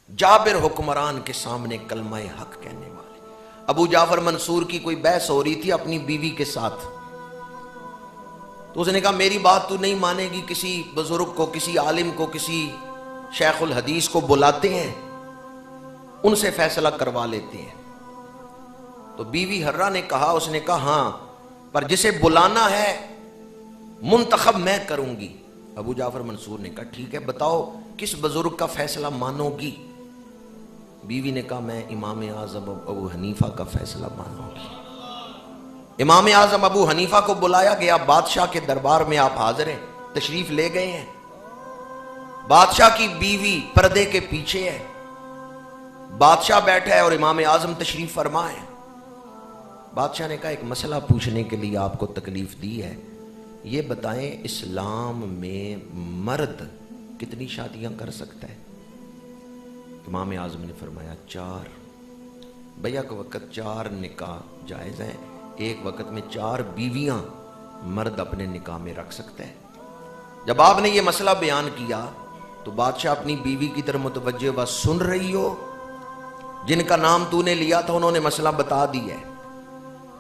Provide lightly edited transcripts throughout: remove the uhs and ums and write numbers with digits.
جابر حکمران کے سامنے کلمہ حق کہنے والے۔ ابو جعفر منصور کی کوئی بحث ہو رہی تھی اپنی بیوی کے ساتھ، تو اس نے کہا میری بات تو نہیں مانے گی، کسی بزرگ کو، کسی عالم کو، کسی شیخ الحدیث کو بلاتے ہیں، ان سے فیصلہ کروا لیتے ہیں۔ تو بیوی حرہ نے کہا، اس نے کہا ہاں، پر جسے بلانا ہے منتخب میں کروں گی۔ ابو جعفر منصور نے کہا ٹھیک ہے، بتاؤ کس بزرگ کا فیصلہ مانو گی؟ بیوی نے کہا میں امام اعظم ابو حنیفہ کا فیصلہ مانوں گی۔ امام اعظم ابو حنیفہ کو بلایا گیا، بادشاہ کے دربار میں آپ حاضر ہیں، تشریف لے گئے ہیں۔ بادشاہ کی بیوی پردے کے پیچھے ہے، بادشاہ بیٹھا ہے اور امام اعظم تشریف فرما ہے۔ بادشاہ نے کہا ایک مسئلہ پوچھنے کے لیے آپ کو تکلیف دی ہے، یہ بتائیں اسلام میں مرد کتنی شادیاں کر سکتا ہے؟ امام اعظم نے فرمایا 4۔ بیک وقت 4 نکاح جائز ہیں، ایک وقت میں 4 بیویاں مرد اپنے نکاح میں رکھ سکتا ہے۔ جب آپ نے یہ مسئلہ بیان کیا تو بادشاہ اپنی بیوی کی طرف متوجہ ہوا، سن رہی ہو؟ جن کا نام تو نے لیا تھا انہوں نے مسئلہ بتا دیا ہے،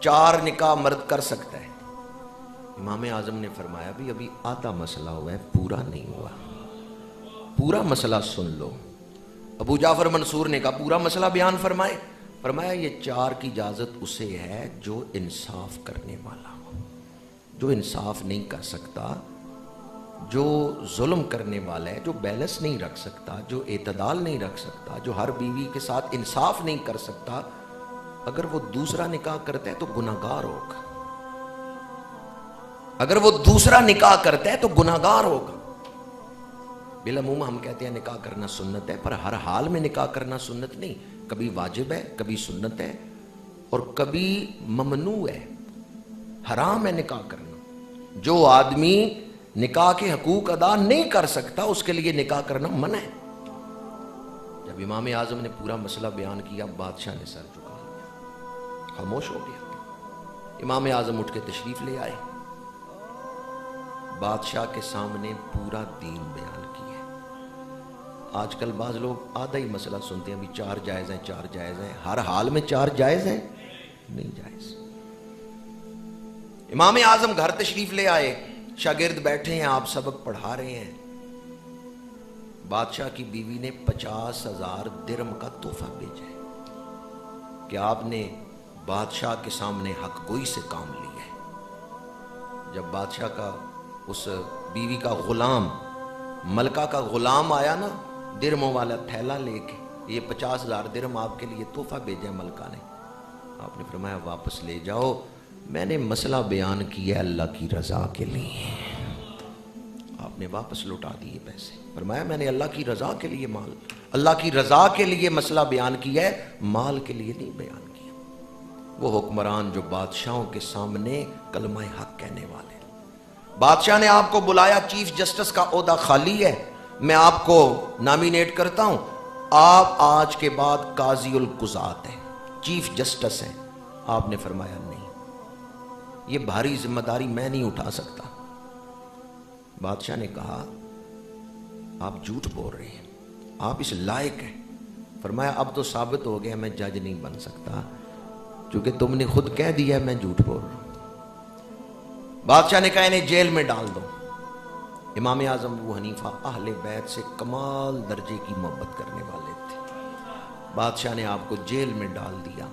4 نکاح مرد کر سکتا ہے۔ امام اعظم نے فرمایا بھی ابھی آدھا مسئلہ ہوا ہے، پورا نہیں ہوا، پورا مسئلہ سن لو۔ ابو جعفر منصور نے کہا پورا مسئلہ بیان فرمائے۔ فرمایا یہ 4 کی اجازت اسے ہے جو انصاف کرنے والا ہو، جو انصاف نہیں کر سکتا، جو ظلم کرنے والا ہے، جو بیلنس نہیں رکھ سکتا، جو اعتدال نہیں رکھ سکتا، جو ہر بیوی کے ساتھ انصاف نہیں کر سکتا، اگر وہ دوسرا نکاح کرتا ہے تو گناہگار ہوگا، اگر وہ دوسرا نکاح کرتا ہے تو گناہگار ہوگا۔ بالعموم ہم کہتے ہیں نکاح کرنا سنت ہے، پر ہر حال میں نکاح کرنا سنت نہیں، کبھی واجب ہے، کبھی سنت ہے، اور کبھی ممنوع ہے، حرام ہے نکاح کرنا۔ جو آدمی نکاح کے حقوق ادا نہیں کر سکتا اس کے لیے نکاح کرنا منع ہے۔ جب امام اعظم نے پورا مسئلہ بیان کیا بادشاہ نے سر جھکا لیا، خاموش ہو گیا۔ امام اعظم اٹھ کے تشریف لے آئے، بادشاہ کے سامنے پورا دین بیان کیا۔ آج کل بعض لوگ آدھا ہی مسئلہ سنتے ہیں، بھی 4 جائز ہیں، 4 جائز ہیں، ہر حال میں 4 جائز ہیں؟ نہیں جائز۔ امام اعظم گھر تشریف لے آئے، شاگرد بیٹھے ہیں، آپ سبق پڑھا رہے ہیں۔ بادشاہ کی بیوی نے 50,000 درم کا تحفہ بھیجا ہے کہ آپ نے بادشاہ کے سامنے حق گوئی سے کام لیا ہے۔ جب بادشاہ کا اس بیوی کا غلام، ملکہ کا غلام آیا نا درموں والا تھیلا لے کے، یہ 50,000 درم آپ کے لیے تحفہ بھیجا ہے ملکہ نے، آپ نے فرمایا واپس لے جاؤ، میں نے مسئلہ بیان کیا اللہ کی رضا کے لیے۔ آپ نے واپس لوٹا دیے پیسے، فرمایا میں نے اللہ کی رضا کے لیے اللہ کی رضا کے لیے مسئلہ بیان کیا ہے، مال کے لیے نہیں بیان کیا۔ وہ حکمران جو بادشاہوں کے سامنے کلمہ حق کہنے والے، بادشاہ نے آپ کو بلایا، چیف جسٹس کا عہدہ خالی ہے، میں آپ کو نامینیٹ کرتا ہوں، آپ آج کے بعد قاضی القضات ہیں، چیف جسٹس ہیں۔ آپ نے فرمایا نہیں، یہ بھاری ذمہ داری میں نہیں اٹھا سکتا۔ بادشاہ نے کہا آپ جھوٹ بول رہے ہیں، آپ اس لائق ہیں۔ فرمایا اب تو ثابت ہو گیا میں جج نہیں بن سکتا، کیونکہ تم نے خود کہہ دیا میں جھوٹ بول رہا ہوں۔ بادشاہ نے کہا انہیں جیل میں ڈال دو۔ امام اعظم ابو حنیفہ اہل بیت سے کمال درجے کی محبت کرنے والے تھے، بادشاہ نے آپ کو جیل میں ڈال دیا،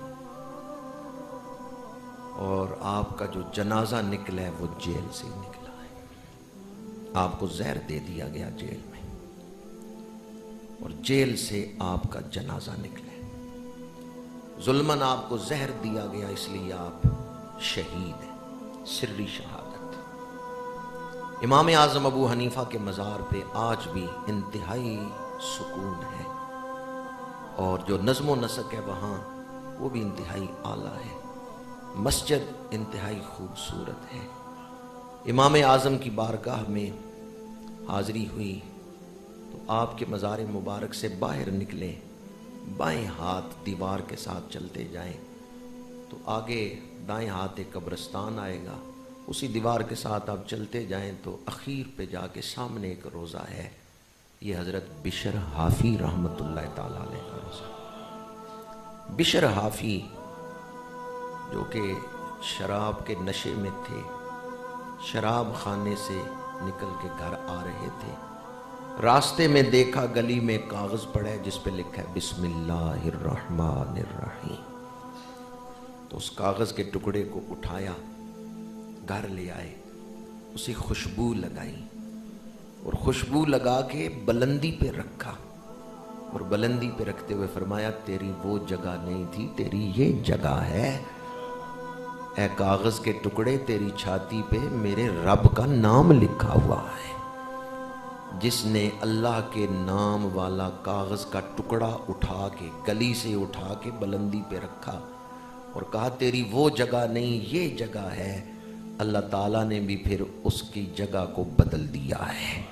اور آپ کا جو جنازہ نکلا ہے وہ جیل سے نکلا ہے، آپ کو زہر دے دیا گیا جیل میں، اور جیل سے آپ کا جنازہ نکلا ہے، ظلماً آپ کو زہر دیا گیا، اس لیے آپ شہید ہیں، سری شہادت۔ امام اعظم ابو حنیفہ کے مزار پہ آج بھی انتہائی سکون ہے، اور جو نظم و نسق ہے وہاں وہ بھی انتہائی اعلیٰ ہے، مسجد انتہائی خوبصورت ہے۔ امام اعظم کی بارگاہ میں حاضری ہوئی تو آپ کے مزار مبارک سے باہر نکلیں، بائیں ہاتھ دیوار کے ساتھ چلتے جائیں تو آگے دائیں ہاتھ ایک قبرستان آئے گا، اسی دیوار کے ساتھ آپ چلتے جائیں تو اخیر پہ جا کے سامنے ایک روضہ ہے، یہ حضرت بشر حافی رحمت اللہ تعالی علیہ کا بشر حافی جو کہ شراب کے نشے میں تھے، شراب خانے سے نکل کے گھر آ رہے تھے، راستے میں دیکھا گلی میں کاغذ پڑا ہے جس پہ لکھا ہے بسم اللہ الرحمن الرحیم، تو اس کاغذ کے ٹکڑے کو اٹھایا، گھر لے آئے، اسے خوشبو لگائی اور خوشبو لگا کے بلندی پہ رکھا، اور بلندی پہ رکھتے ہوئے فرمایا تیری وہ جگہ نہیں تھی، تیری یہ جگہ ہے، اے کاغذ کے ٹکڑے تیری چھاتی پہ میرے رب کا نام لکھا ہوا ہے۔ جس نے اللہ کے نام والا کاغذ کا ٹکڑا اٹھا کے گلی سے اٹھا کے بلندی پہ رکھا اور کہا تیری وہ جگہ نہیں یہ جگہ ہے، اللہ تعالیٰ نے بھی پھر اس کی جگہ کو بدل دیا ہے،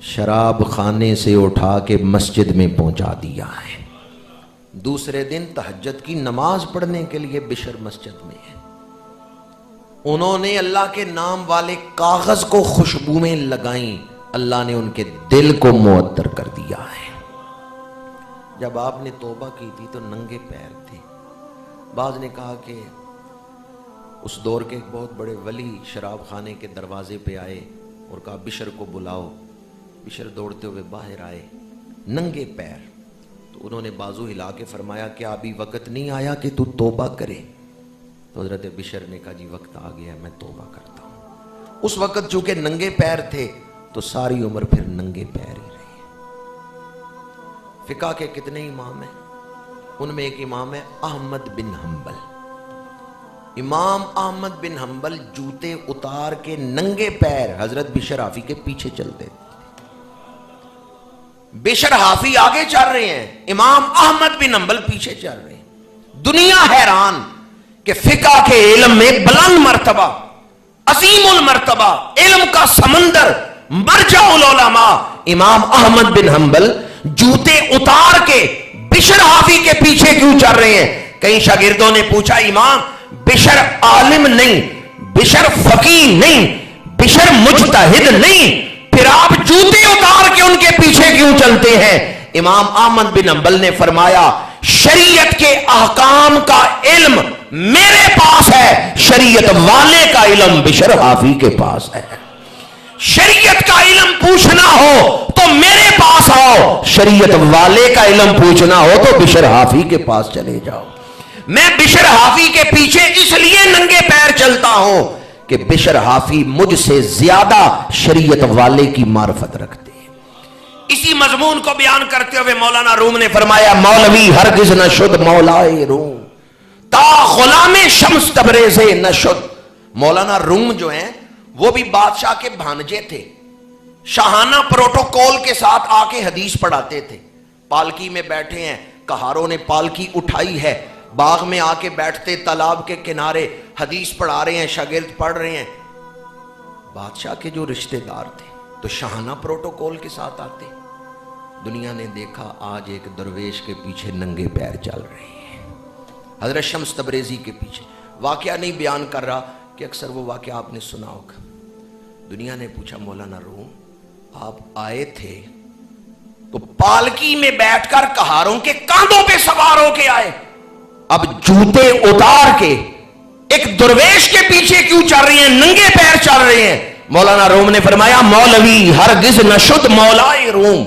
شراب خانے سے اٹھا کے مسجد میں پہنچا دیا ہے۔ دوسرے دن تہجد کی نماز پڑھنے کے لیے بشر مسجد میں ہے، انہوں نے اللہ کے نام والے کاغذ کو خوشبو میں لگائیں، اللہ نے ان کے دل کو معطر کر دیا ہے۔ جب آپ نے توبہ کی تھی تو ننگے پیر تھے۔ بعض نے کہا کہ اس دور کے ایک بہت بڑے ولی شراب خانے کے دروازے پہ آئے اور کہا بشر کو بلاؤ، بشر دوڑتے ہوئے باہر آئے ننگے پیر، تو انہوں نے بازو ہلا کے فرمایا کہ ابھی وقت نہیں آیا کہ تو توبہ کرے؟ تو حضرت بشر نے کہا جی وقت آ گیا میں توبہ کرتا ہوں۔ اس وقت چونکہ ننگے پیر تھے تو ساری عمر پھر ننگے پیر ہی رہے۔ فقہ کے کتنے امام ہیں؟ ان میں ایک امام ہے احمد بن حنبل۔ امام احمد بن حنبل جوتے اتار کے ننگے پیر حضرت بشر حافی کے پیچھے چلتے تھے۔ بشر حافی آگے چل رہے ہیں، امام احمد بن حنبل پیچھے چل رہے ہیں۔ دنیا حیران کہ فقہ کے علم میں بلند مرتبہ، عظیم المرتبہ علم کا سمندر، مرجع العلماء امام احمد بن حنبل جوتے اتار کے بشر حافی کے پیچھے کیوں چل رہے ہیں؟ کئی شاگردوں نے پوچھا امام بشر عالم نہیں، بشر فقیہ نہیں، بشر مجتہد نہیں، پھر آپ جوتے اتار کے ان کے پیچھے کیوں چلتے ہیں؟ امام احمد بن حنبل نے فرمایا شریعت کے احکام کا علم میرے پاس ہے، شریعت والے کا علم بشر حافی کے پاس ہے۔ شریعت کا علم پوچھنا ہو تو میرے پاس آؤ، شریعت والے کا علم پوچھنا ہو تو بشر حافی کے پاس چلے جاؤ۔ میں بشر حافی کے پیچھے اس لیے ننگے پیر چلتا ہوں کہ بشر حافی مجھ سے زیادہ شریعت والے کی معرفت رکھتے ہیں۔ اسی مضمون کو بیان کرتے ہوئے مولانا روم نے فرمایا مولوی ہرگز نہ شد مولائے روم تا غلام شمس تبریز نہ شد۔ مولانا روم جو ہیں وہ بھی بادشاہ کے بھانجے تھے، شاہانہ پروٹوکول کے ساتھ آ کے حدیث پڑھاتے تھے۔ پالکی میں بیٹھے ہیں، کہاروں نے پالکی اٹھائی ہے، باغ میں آ کے بیٹھتے تالاب کے کنارے حدیث پڑھا رہے ہیں، شاگرد پڑھ رہے ہیں۔ بادشاہ کے جو رشتہ دار تھے تو شاہانہ پروٹوکول کے ساتھ آتے۔ دنیا نے دیکھا آج ایک درویش کے پیچھے ننگے پیر چل رہے ہیں، حضرت شمس تبریزی کے پیچھے۔ واقعہ نہیں بیان کر رہا کہ اکثر وہ واقعہ آپ نے سنا ہوگا۔ دنیا نے پوچھا مولانا روم آپ آئے تھے تو پالکی میں بیٹھ کر کہاروں کے کاندھوں پہ سوار ہو کے آئے، اب جوتے اتار کے ایک درویش کے پیچھے کیوں چل رہے ہیں، ننگے پیر چل رہے ہیں؟ مولانا روم نے فرمایا مولوی ہرگز نہ شد مولائے روم۔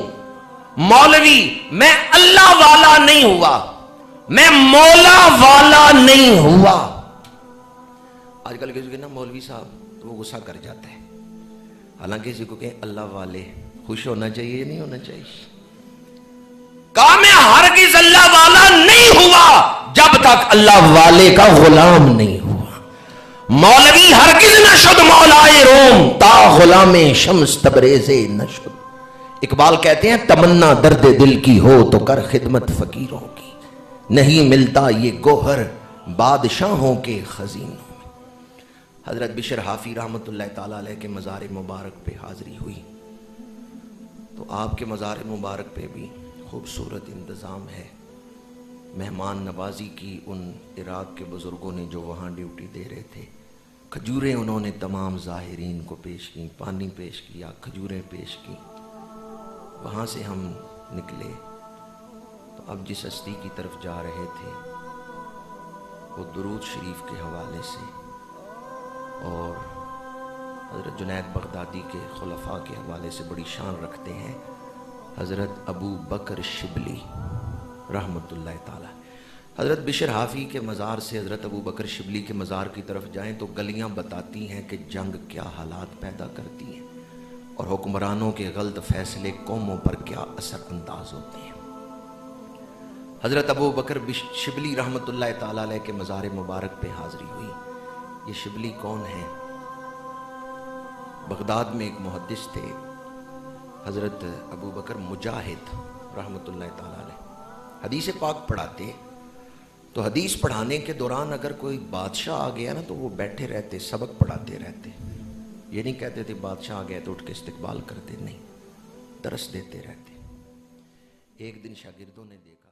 مولوی میں اللہ والا نہیں ہوا، میں مولا والا نہیں ہوا۔ آج کل کسی کو نا مولوی صاحب تو وہ غصہ کر جاتا ہے، حالانکہ کسی کو کہ اللہ والے، خوش ہونا چاہیے نہیں ہونا چاہیے؟ کہا میں ہرگز اللہ والا نہیں ہوا جب تک اللہ والے کا غلام نہیں ہوا۔ مولوی ہرگز نہ شد مولائے روم تا غلام شمس تبریز نہ شد۔ اقبال کہتے ہیں تمنا درد دل کی ہو تو کر خدمت فقیروں کی، نہیں ملتا یہ گوہر بادشاہوں کے خزینوں میں۔ حضرت بشر حافی رحمت اللہ تعالی علیہ کے مزار مبارک پہ حاضری ہوئی تو آپ کے مزار مبارک پہ بھی خوبصورت انتظام ہے، مہمان نوازی کی ان عراق کے بزرگوں نے جو وہاں ڈیوٹی دے رہے تھے۔ کھجوریں انہوں نے تمام زائرین کو پیش کی، پانی پیش کیا، کھجوریں پیش کی۔ وہاں سے ہم نکلے تو اب جس ہستی کی طرف جا رہے تھے وہ درود شریف کے حوالے سے اور حضرت جنید بغدادی کے خلفاء کے حوالے سے بڑی شان رکھتے ہیں، حضرت ابو بکر شبلی رحمۃ اللہ تعالی۔ حضرت بشر حافی کے مزار سے حضرت ابو بکر شبلی کے مزار کی طرف جائیں تو گلیاں بتاتی ہیں کہ جنگ کیا حالات پیدا کرتی ہیں اور حکمرانوں کے غلط فیصلے قوموں پر کیا اثر انداز ہوتے ہیں۔ حضرت ابو بکر شبلی رحمۃ اللہ تعالی علیہ کے مزار مبارک پہ حاضری ہوئی۔ یہ شبلی کون ہیں؟ بغداد میں ایک محدث تھے حضرت ابو بکر مجاہد رحمۃ اللہ تعالی علیہ، حدیث پاک پڑھاتے، تو حدیث پڑھانے کے دوران اگر کوئی بادشاہ آ گیا نا تو وہ بیٹھے رہتے، سبق پڑھاتے رہتے، یہ نہیں کہتے تھے بادشاہ آ گیا تو اٹھ کے استقبال کرتے، نہیں، درس دیتے رہتے۔ ایک دن شاگردوں نے دیکھا